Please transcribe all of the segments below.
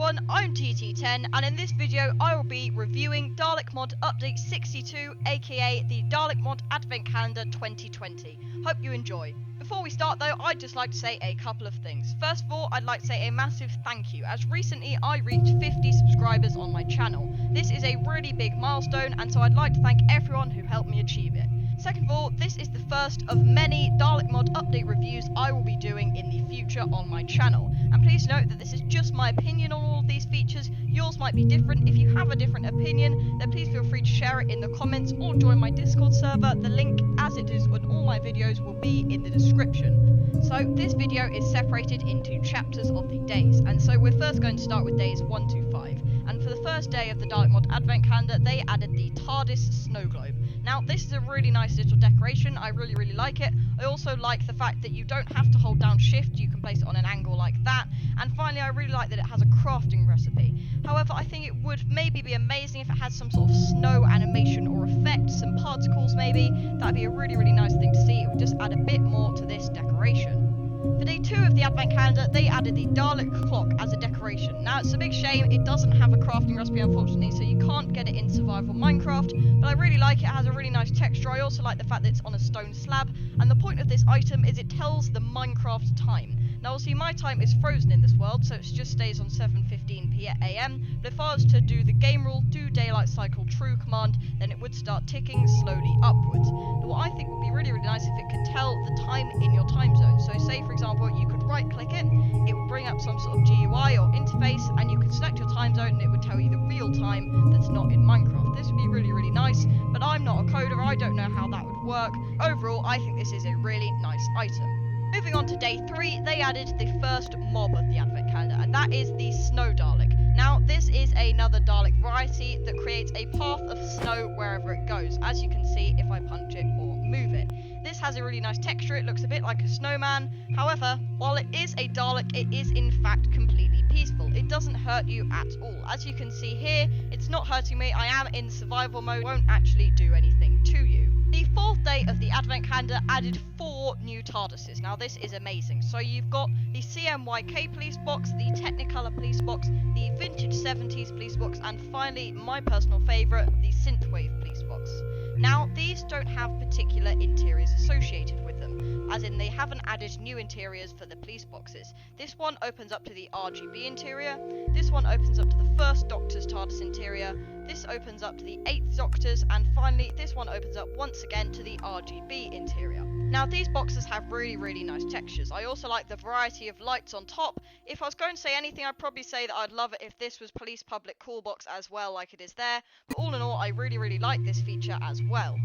everyone, I'm TT10 and in this video I will be reviewing Dalek Mod Update 62 aka the Dalek Mod Advent Calendar 2020. Hope you enjoy. Before we start though, I'd just like to say a couple of things. First of all, I'd like to say a massive thank you, as recently I reached 50 subscribers on my channel. This is a really big milestone, and so I'd like to thank everyone who helped me achieve it. Second of all, this is the first of many Dalek Mod update reviews I will be doing in the future on my channel. And please note that this is just my opinion on all of these features. Yours might be different. If you have a different opinion, then please feel free to share it in the comments or join my Discord server. The link, as it is on all my videos, will be in the description. So this video is separated into chapters of the days, and so we're first going to start with days 1 to 5. And for the first day of the Dalek Mod Advent Calendar, they added the TARDIS snow globe. Now, this is a really nice little decoration. I really like it. I also like the fact that you don't have to hold down shift, you can place it on an angle like that. And finally, I really like that it has a crafting recipe. However, I think it would maybe be amazing if it had some sort of snow animation or effect, some particles maybe. That'd be a really nice thing to see. It would just add a bit more to this decoration. For day 2 of the Advent Calendar, they added the Dalek clock as a decoration. Now, it's a big shame it doesn't have a crafting recipe, unfortunately, so you can't get it in Survival Minecraft, but I really like it. It has a really nice texture. I also like the fact that it's on a stone slab, and the point of this item is it tells the Minecraft time. Now, obviously, my time is frozen in this world, so it just stays on 7:15 AM, but if I was to do the game rule, do daylight cycle true command, then it would start ticking slowly upwards. Now, what I think would be really nice if it could tell the time in your time zone. So say, for example, you could right click it would bring up some sort of GUI or interface, and you could select your time zone and it would tell you the real time that's not in Minecraft. This would be really nice, but I'm not a coder, I don't know how that would work. Overall, I think this is a really nice item. Moving on to day 3, they added the first mob of the Advent Calendar, and that is the Snow Dalek. Now, this is another Dalek variety that creates a path of snow wherever it goes, as you can see if I punch it or move it. This has a really nice texture. It looks a bit like a snowman. However, while it is a Dalek, it is in fact completely peaceful. It doesn't hurt you at all. As you can see here, it's not hurting me. I am in survival mode. It won't actually do anything to you. The 4th day of the Advent Calendar added 4 new TARDISes. Now, this is amazing. So you've got the CMYK police box, the Technicolor police box, the Vintage 70s police box, and finally, my personal favourite, the Synthwave police box. Now, these don't have particular interiors associated with them, as in they haven't added new interiors for the police boxes. This one opens up to the RGB interior, this one opens up to the 1st Doctor's TARDIS interior, this opens up to the 8th Doctor's, and finally this one opens up once again to the RGB interior. Now, these boxes have really nice textures. I also like the variety of lights on top. If I was going to say anything, I'd probably say that I'd love it if this was Police Public Cool Box as well, like it is there. But all in all, I really like this feature as well.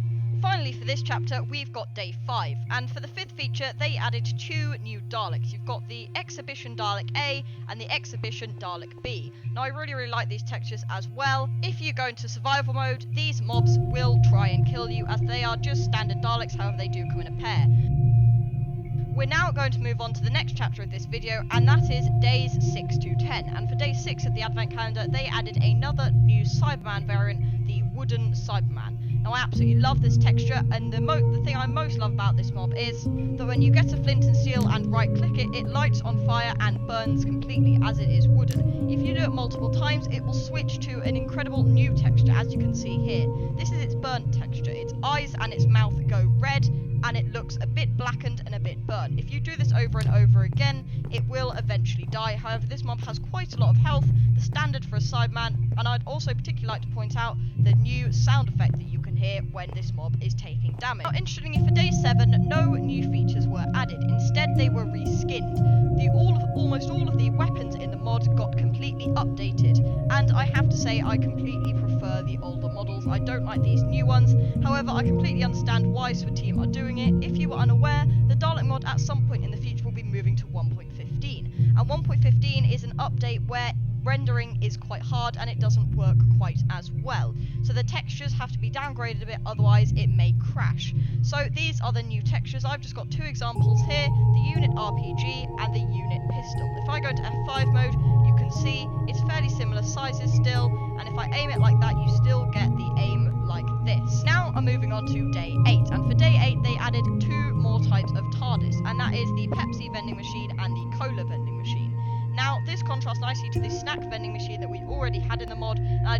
Finally, for this chapter, we've got day 5, and for the 5th feature, they added 2 new Daleks. You've got the Exhibition Dalek A and the Exhibition Dalek B. Now, I really like these textures as well. If you go into survival mode, these mobs will try and kill you, as they are just standard Daleks, however they do come in a pair. We're now going to move on to the next chapter of this video, and that is days 6 to 10. And for day 6 of the Advent Calendar, they added another new Cyberman variant, the Wooden Cyberman. Now, I absolutely love this texture, and the thing I most love about this mob is that when you get a flint and steel and right click it, it lights on fire and burns completely, as it is wooden. If you do it multiple times, it will switch to an incredible new texture, as you can see here. This is its burnt texture. Its eyes and its mouth go red, and it looks a bit blackened and a bit burnt. If you do this over and over again, it will eventually die. However, this mob has quite a lot of health, the standard for a Cyberman, and I'd also particularly like to point out the new sound effect that you can hear when this mob is taking damage. Now, interestingly, for day 7, no new features were added. Instead, they were reskinned. Almost all of the weapons in the mod got completely updated, and I have to say I completely prefer the older models. I don't like these new ones. However, I completely understand why Team are doing it. If you were unaware, the Dalek mod at some point in the future will be moving to 1.15, and 1.15 is an update where rendering is quite hard and it doesn't work quite as well. So the textures have to be downgraded a bit, otherwise it may crash. So these are the new textures. I've just got 2 examples here, the Unit RPG and the Unit Pistol. If I go to F5 mode, you can see it's fairly similar sizes still, and if I aim it like that, you still get the aim like this. Now I'm moving on to day 8, and for day 8 they added 2 more types of TARDIS, and that is the Pepsi vending machine and the Cola vending machine. Now, this contrasts nicely to the snack vending machine that we already had in the mod.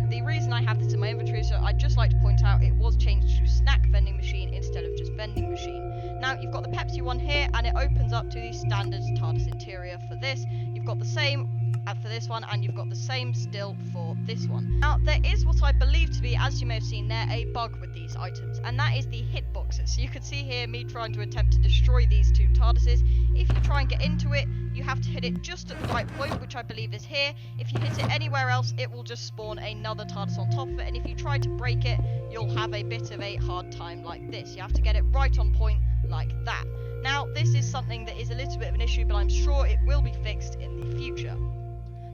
The reason I have this in my inventory is so I'd just like to point out it was changed to snack vending machine instead of just vending machine. Now, you've got the Pepsi one here, and it opens up to the standard TARDIS interior for this. You've got the same for this one, and you've got the same still for this one. Now, there is what I believe to be, as you may have seen there, a bug with these items, and that is the hitboxes. So you can see here me trying to attempt to destroy these two TARDISes. If you try and get into it, you have to hit it just at the right point, which I believe is here. If you hit it anywhere else, it will just spawn another TARDIS on top of it, and if you try to break it, you'll have a bit of a hard time like this. You have to get it right on point like that. Now, this is something that is a little bit of an issue, but I'm sure it will be fixed in the future.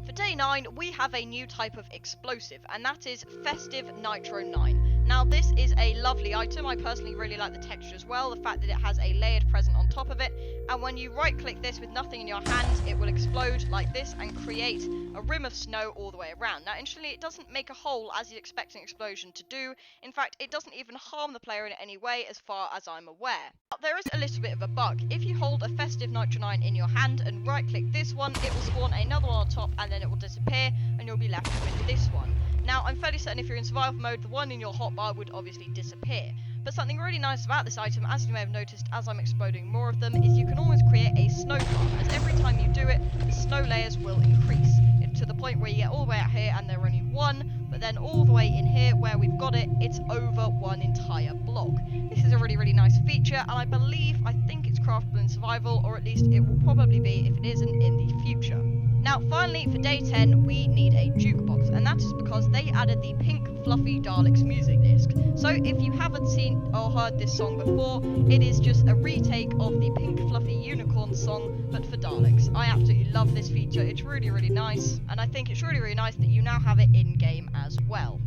For day 9, we have a new type of explosive, and that is Festive Nitro 9. Now, this is a lovely item. I personally really like the texture as well, the fact that it has a layered present on top of it, and when you right click this with nothing in your hand, it will explode like this and create a rim of snow all the way around. Now, interestingly, it doesn't make a hole as you'd expect an explosion to do. In fact, it doesn't even harm the player in any way as far as I'm aware. Now, there is a little bit of a bug. If you hold a Festive Nitro 9 in your hand and right click this one, it will spawn another one on top, and then it will disappear and you'll be left with this one. Now, I'm fairly certain if you're in survival mode, the one in your hotbar would obviously disappear. But something really nice about this item, as you may have noticed as I'm exploding more of them, is you can always create a snow farm, as every time you do it, the snow layers will increase, to the point where you get all the way out here and there are only one, but then all the way in here where we've got it, it's over one entire block. This is a really, really nice feature, and I think it's craftable in survival, or at least it will probably be if it isn't in the future. Now, finally, for day 10, we need a jukebox, and that is because they added the pink fluffy Daleks music disc. So if you haven't seen or heard this song before, it is just a retake of the pink fluffy unicorn song, but for Daleks. I absolutely love this feature. It's really, really nice, and I think it's really, really nice that you now have it in-game as well.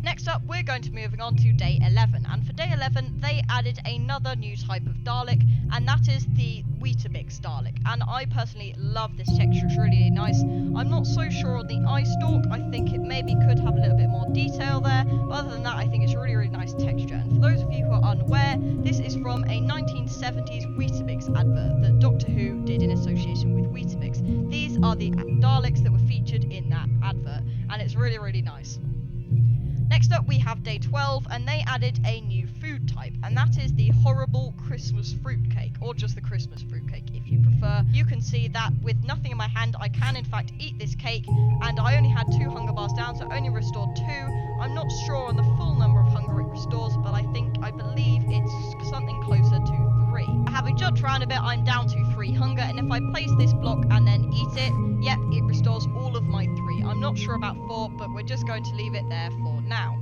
Next up, we're going to be moving on to day 11, and for day 11, they added another new type of Dalek, and that is the Weetabix Dalek, and I personally love this texture. It's really, really nice. I'm not so sure on the eye stalk. I think it maybe could have a little bit more detail there, but other than that, I think it's a really, really nice texture. And for those of you who are unaware, this is from a 1970s Weetabix advert that Doctor Who did in association with Weetabix. These are the Daleks that were featured in that advert, and it's really, really nice. Next up, we have day 12, and they added a new food type, and that is the horrible Christmas fruitcake, or just the Christmas fruitcake if you prefer. You can see that with nothing in my hand, I can in fact eat this cake, and I only had 2 hunger bars down, so only restored 2. I'm not sure on the full number of hunger it restores, but I believe it's something closer to 3. Having jumped around a bit, I'm down to 3 hunger, and if I place this block and then eat it, yep, it restores all of my 3. I'm not sure about 4, but we're just going to leave it there for now.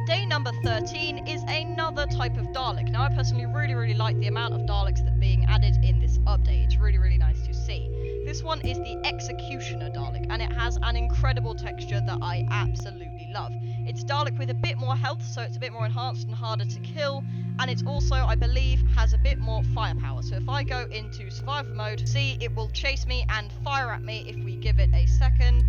Day number 13 is another type of Dalek. Now, I personally really, really like the amount of Daleks that are being added in this update. It's really, really nice to see. This one is the Executioner Dalek, and it has an incredible texture that I absolutely love. It's Dalek with a bit more health, so it's a bit more enhanced and harder to kill, and it's also, I believe, has a bit more firepower. So if I go into survival mode, see, it will chase me and fire at me if we give it a second.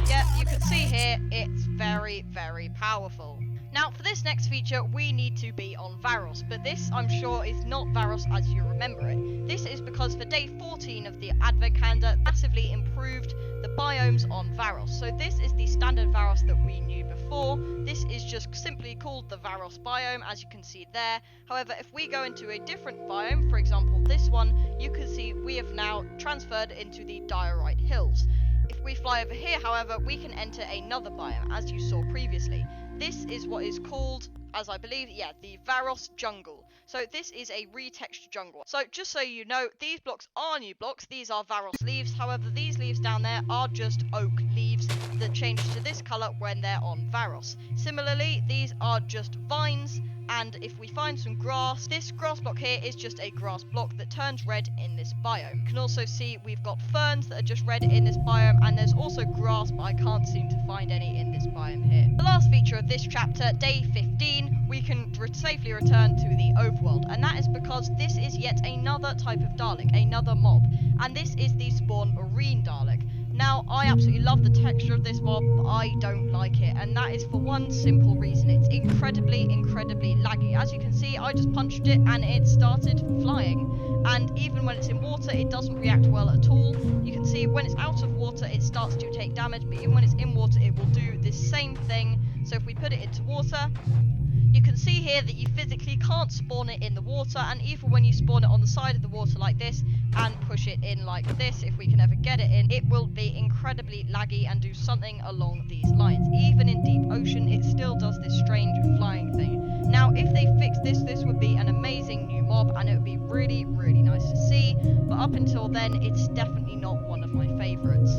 Yep, you can see here, it's very, very powerful. Now, for this next feature, we need to be on Varos, but this, I'm sure, is not Varos as you remember it. This is because for day 14 of the Advent Calendar, massively improved the biomes on Varos. So this is the standard Varos that we knew before. This is just simply called the Varos biome, as you can see there. However, if we go into a different biome, for example this one, you can see we have now transferred into the Diorite Hills. If we fly over here, however, we can enter another biome, as you saw previously. This is what is called, as I believe, the Varos Jungle. So this is a retextured jungle. So just so you know, these blocks are new blocks. These are Varos leaves. However, these leaves down there are just oak leaves that change to this colour when they're on Varos. Similarly, these are just vines. And if we find some grass, this grass block here is just a grass block that turns red in this biome. You can also see we've got ferns that are just red in this biome, and there's also grass, but I can't seem to find any in this biome here. The last feature of this chapter, day 15, we can safely return to the overworld, and that is because this is yet another type of Dalek, another mob, and this is the Spawn Marine Dalek. Now, I absolutely love the texture of this mob, but I don't like it, and that is for one simple reason. It's incredibly, incredibly laggy. As you can see, I just punched it and it started flying. and even when it's in water it doesn't react well at all. You can see when it's out of water it starts to take damage, but even when it's in water it will do this same thing. So if we put it into water, you can see here that you physically can't spawn it in the water, and even when you spawn it on the side of the water like this and push it in like this, if we can ever get it in, it will be incredibly laggy and do something along these lines. Even in deep ocean it still does this strange flying thing. Now if they fix this, this would be an amazing new mob and it would be really nice to see, but up until then it's definitely not one of my favourites.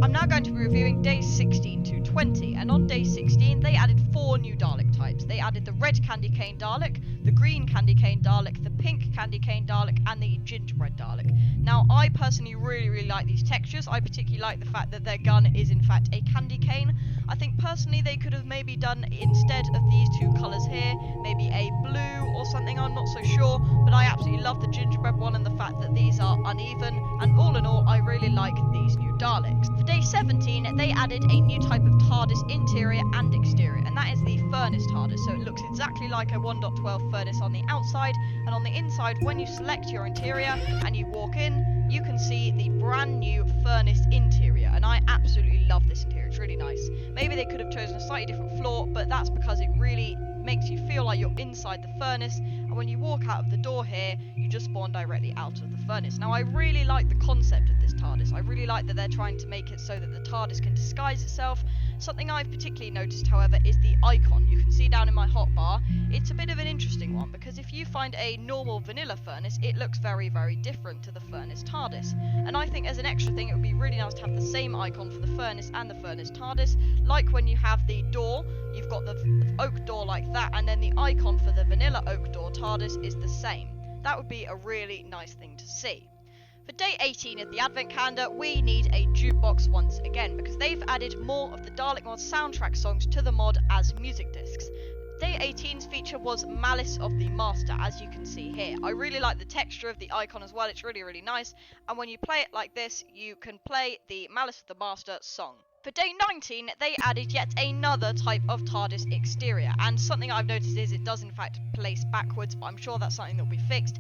I'm now going to be reviewing days 16 to 20, and on day 16 they added 4 new Dalek types. They added the red candy cane Dalek, the green candy cane Dalek, the pink candy cane Dalek, and the gingerbread Dalek. Now I personally really like these textures. I particularly like the fact that their gun is in fact a candy cane. I think personally they could have maybe done, instead of these two colours here, maybe a blue or something, I'm not so sure, but I absolutely love the gingerbread one and the fact that these are uneven, and all in all I really like these new Daleks. For day 17 they added a new type of TARDIS interior and exterior, and that is the furnace TARDIS. So it looks exactly like a 1.12 furnace on the outside, and on the inside when you select your interior and you walk in, you can see the brand new furnace interior, and I absolutely love this interior. It's really nice. Maybe they could have chosen a slightly different floor, but that's because it really makes you feel like you're inside the furnace, and when you walk out of the door here you just spawn directly out of the furnace. Now I really like the concept of this TARDIS. I really like that they're trying to make it so that the TARDIS can disguise itself. Something I've particularly noticed, however, is the icon. You can see down in my hotbar, it's a bit of an interesting one, because if you find a normal vanilla furnace, it looks very different to the furnace TARDIS. And I think as an extra thing, it would be really nice to have the same icon for the furnace and the furnace TARDIS, like when you have the door, you've got the oak door like that, and then the icon for the vanilla oak door TARDIS is the same. That would be a really nice thing to see. For day 18 of the Advent Calendar, we need a jukebox once again, because they've added more of the Dalek Mod soundtrack songs to the mod as music discs. Day 18's feature was Malice of the Master, as you can see here. I really like the texture of the icon as well, it's really nice, and when you play it like this, you can play the Malice of the Master song. For day 19, they added yet another type of TARDIS exterior, and something I've noticed is it does in fact place backwards, but I'm sure that's something that will be fixed.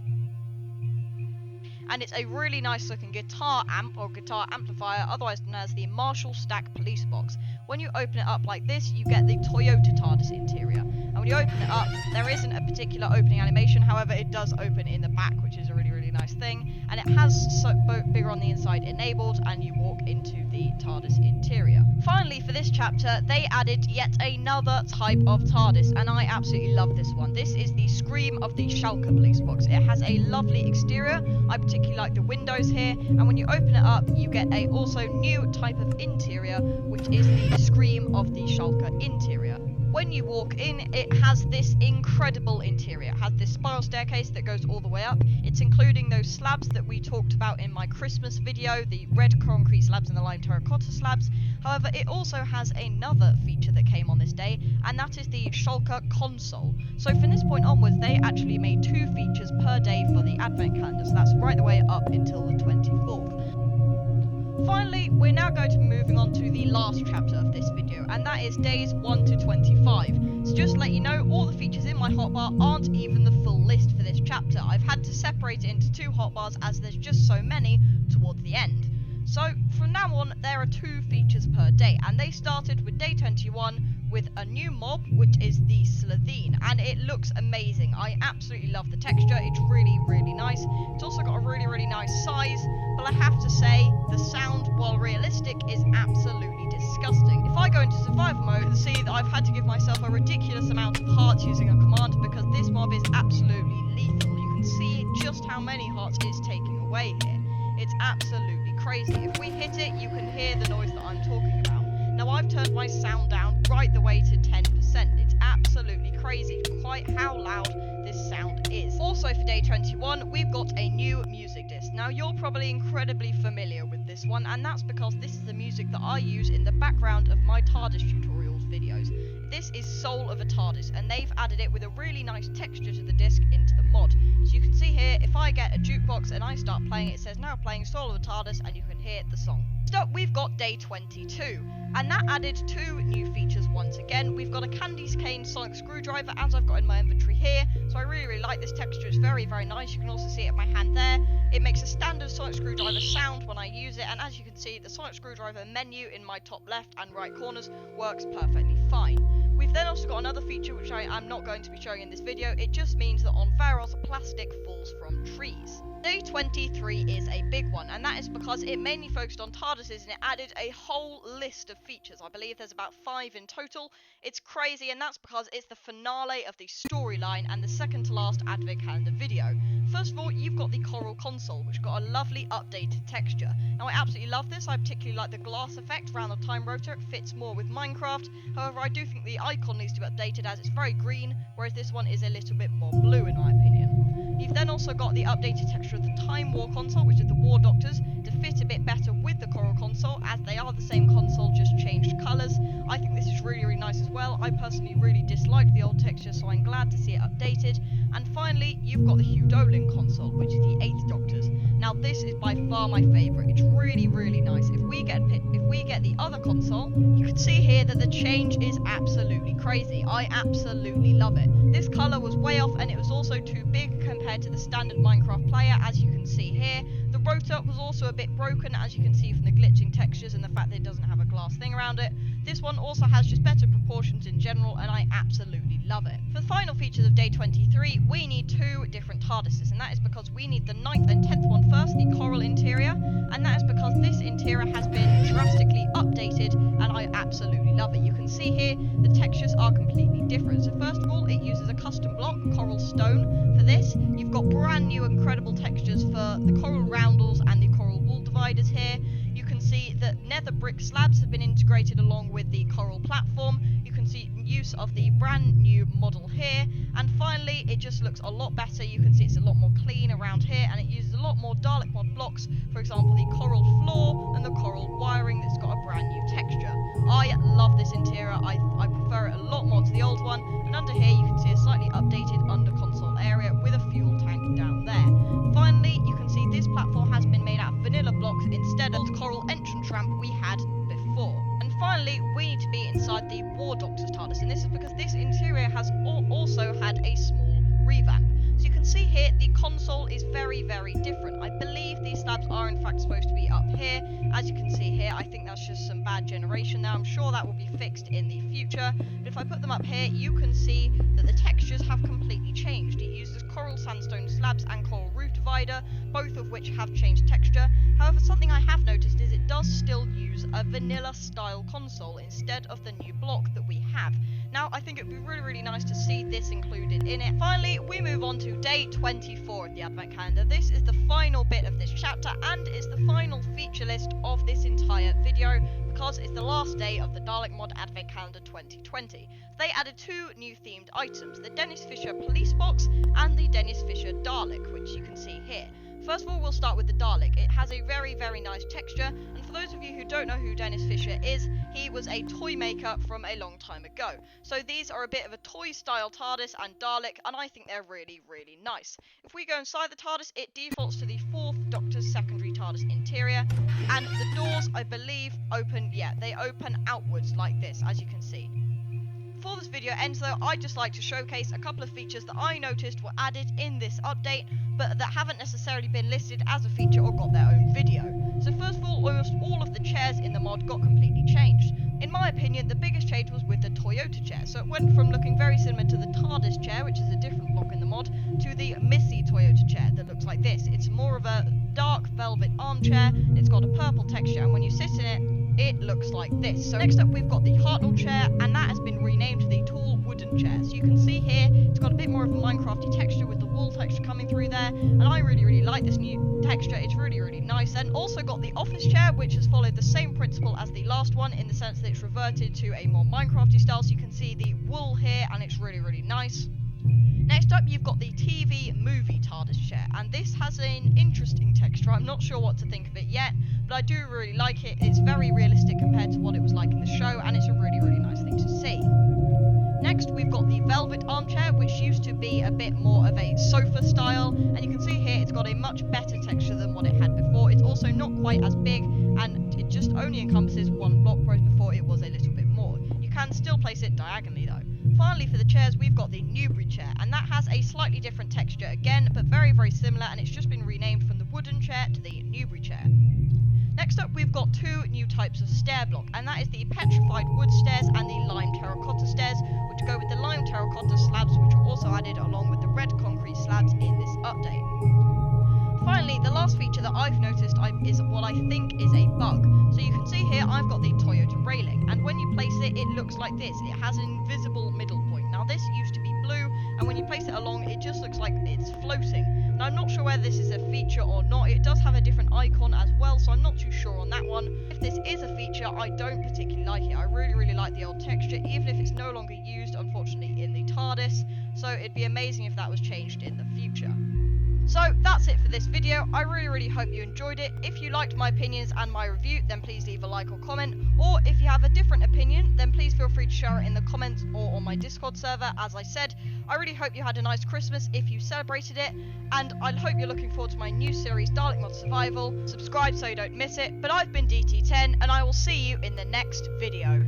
And it's a really nice looking guitar amp or guitar amplifier, otherwise known as the Marshall Stack Police Box. When you open it up like this, you get the Toyota TARDIS interior. And when you open it up, there isn't a particular opening animation, however it does open in the back, which is a really nice thing. And it has bigger on the inside enabled, and you walk into the TARDIS interior. Finally, for this chapter, they added yet another type of TARDIS, and I absolutely love this one. This is the Scream of the Schalke Police Box. It has a lovely exterior. I particularly like the windows here, and when you open it up, you get a also new type of interior, which is the Scream of the Schalke interior. When you walk in, it has this incredible interior. It has this spiral staircase that goes all the way up. It's including those slabs that we talked about in my Christmas video, the red concrete slabs and the lime terracotta slabs. However, it also has another feature that came on this day, and that is the Schalke console. So from this point onwards, they actually made 2 features per day for the Advent Calendar, so that's right the way up until the 24th. Finally, we're now going to be moving on to the last chapter of this video, and that is days 1 to 25. So just to let you know, all the features in my hotbar aren't even the full list for this chapter. I've had to separate it into 2 hotbars as there's just so many towards the end. So from now on, there are 2 features per day, and they started with day 21 with a new mob, which is the Slovene, and it looks amazing. I absolutely love the texture. It's really nice. It's also got a really nice size, but I have to say the sound, while realistic, is absolutely disgusting. If I go into survival mode, you can see that I've had to give myself a ridiculous amount of hearts using a command, because this mob is absolutely lethal. You can see just how many hearts it's taking away here. It's absolutely crazy. If we hit it, you can hear the noise that I'm talking about. Now I've turned my sound down right the way to 10%. It's absolutely crazy quite how loud this sound is. Also for day 21, we've got a new music disc. Now you're probably incredibly familiar with this one, and that's because this is the music that I use in the background of my TARDIS tutorials videos. This is Soul of a TARDIS, and they've added it with a really nice texture to the disc into the mod. So you can see here, if I get a jukebox and I start playing it, says now playing Soul of the TARDIS, and you can hear the song. Next up, we've got day 22, and that added 2 new features once again. We've got a candy cane sonic screwdriver, as I've got in my inventory here, so I really like this texture. It's very, very nice. You can also see it in my hand there. It makes a standard sonic screwdriver sound when I use it, and as you can see, the sonic screwdriver menu in my top left and right corners works perfectly fine. We've then also got another feature which I am not going to be showing in this video. It just means that on Varos, plastic falls from trees. Day 23 is a big one, and that is because it mainly focused on TARDISes and it added a whole list of features. I believe there's about 5 in total. It's crazy, and that's because it's the finale of the storyline and the second to last Advent Calendar video. First of all, you've got the Coral console, which got a lovely updated texture. Now, I absolutely love this. I particularly like the glass effect around the time rotor. It fits more with Minecraft. However, I do think the icon needs to be updated as it's very green, whereas this one is a little bit more blue in my opinion. You've then also got the updated texture of the Time War console, which is the War Doctors, to fit a bit better with the Coral console, as they are the same console, just changed colours. I think this is really, really nice as well. I personally really disliked the old texture, so I'm glad to see it updated. And finally, you've got the Hugh Dolin console, which is the 8th Doctor's. Now, this is by far my favourite. It's really, really nice. If we get the other console, you can see here that the change is absolutely crazy. I absolutely love it. This colour was way off, and it was also too big compared to the standard Minecraft player, as you can see here. The rotor was also a bit broken, as you can see from the glitching textures and the fact that it doesn't have a glass thing around it. This one also has just better proportions in general, and I absolutely love it. For the final features of day 23, we need 2 different TARDISes, and that is because we need the 9th and 10th one first, the Coral interior, and that is because this interior has been drastically updated, and I absolutely love it. You can see here, the textures are completely different. So first of all, it uses a custom block, Coral Stone. For this, you've got brand new incredible textures for the Coral Roundels and the Coral Wall Dividers here. You can see that nether brick slabs have been integrated along with the Coral platform. You can see use of the brand new model here, and finally it just looks a lot better. You can see it's a lot more clean around here, and it uses a lot more Dalek Mod blocks, for example the Coral floor and the Coral wiring that's got a brand new texture. I love this interior. I prefer it a lot more to the old one, and under here you can see a slightly updated under console area with a fuel tank down there. Finally, you can see this platform has been made out of vanilla blocks instead of the Coral entrance ramp we had before. And finally, we need to be inside the War Doctor's TARDIS, and this is because this interior has also had a small revamp. So you can see here, the console is very, very different. I believe these slabs are in fact supposed to be up here. As you can see here, I think that's just some bad generation there. I'm sure that will be fixed in the future. But if I put them up here, you can see that the textures have completely changed. It uses Coral Sandstone slabs and Coral Roof Divider, both of which have changed texture. However, something I have noticed is it does still use a vanilla style console instead of the new block that we have. Now, I think it would be really, really nice to see this included in it. Finally, we move on to day 24 of the Advent Calendar. This is the final bit of this chapter, and it's the final feature list of this entire video, because it's the last day of the Dalek Mod Advent Calendar 2020. They added 2 new themed items, the Dennis Fisher Police Box and the Dennis Fisher Dalek, which you can see here. First of all, we'll start with the Dalek. It has a very, very nice texture, and for those of you who don't know who Dennis Fisher is, he was a toy maker from a long time ago. So these are a bit of a toy-style TARDIS and Dalek, and I think they're really, really nice. If we go inside the TARDIS, it defaults to the 4th Doctor's secondary TARDIS interior, and the doors, I believe, they open outwards like this, as you can see. Before this video ends though, I'd just like to showcase a couple of features that I noticed were added in this update, but that haven't necessarily been listed as a feature or got their own video. So first of all, almost all of the chairs in the mod got completely changed. In my opinion, the biggest change was with the Toyota chair. So it went from looking very similar to the TARDIS chair, which is a different block in the mod, to the Missy Toyota chair that looks like this. It's more of a dark velvet armchair, it's got a purple texture, and when you sit in it looks like this. So next up we've got the Hartnell chair, and that has been renamed to the Tall Wooden chair. So you can see here, it's got a bit more of a Minecrafty texture with the wall texture coming through there, and I really, really like this new texture. It's really, really nice. Then also got the office chair, which has followed the same principle as the last one, in the sense that it's reverted to a more Minecrafty style. So you can see the wool here, and it's really, really nice. Next up, you've got the TV movie TARDIS chair, and this has an interesting texture. I'm not sure what to think of it yet, but I do really like it. It's very realistic compared to what it was like in the show, and it's a really, really nice thing to see. Next, we've got the velvet armchair, which used to be a bit more of a sofa style, and you can see here it's got a much better texture than what it had before. It's also not quite as big, and it just only encompasses one block, whereas before it was a little bit more. You can still place it diagonally though. Finally, for the chairs, we've got the Newbury chair, and that has a slightly different texture again, but very, very similar, and it's just been renamed from the wooden chair to the Newbury chair. Next up, we've got two new types of stair block, and that is the petrified wood stairs and the lime terracotta stairs, which go with the lime terracotta slabs, which were also added along with the red concrete slabs in this update. Finally, the last feature that I've noticed is what I think is a bug. So you can see here I've got the Toyota railing, and when you place it, it looks like this. It has an invisible middle point. Now this used to be blue, and when you place it along, it just looks like it's floating. Now I'm not sure whether this is a feature or not. It does have a different icon as well, so I'm not too sure on that one. If this is a feature, I don't particularly like it. I really, really like the old texture, even if it's no longer used, unfortunately, in the TARDIS. So it'd be amazing if that was changed in the future. So that's it for this video. I really, really hope you enjoyed it. If you liked my opinions and my review, then please leave a like or comment. Or if you have a different opinion, then please feel free to share it in the comments or on my Discord server. As I said, I really hope you had a nice Christmas if you celebrated it. And I hope you're looking forward to my new series, Dalek Mod Survival. Subscribe so you don't miss it. But I've been DT10, and I will see you in the next video.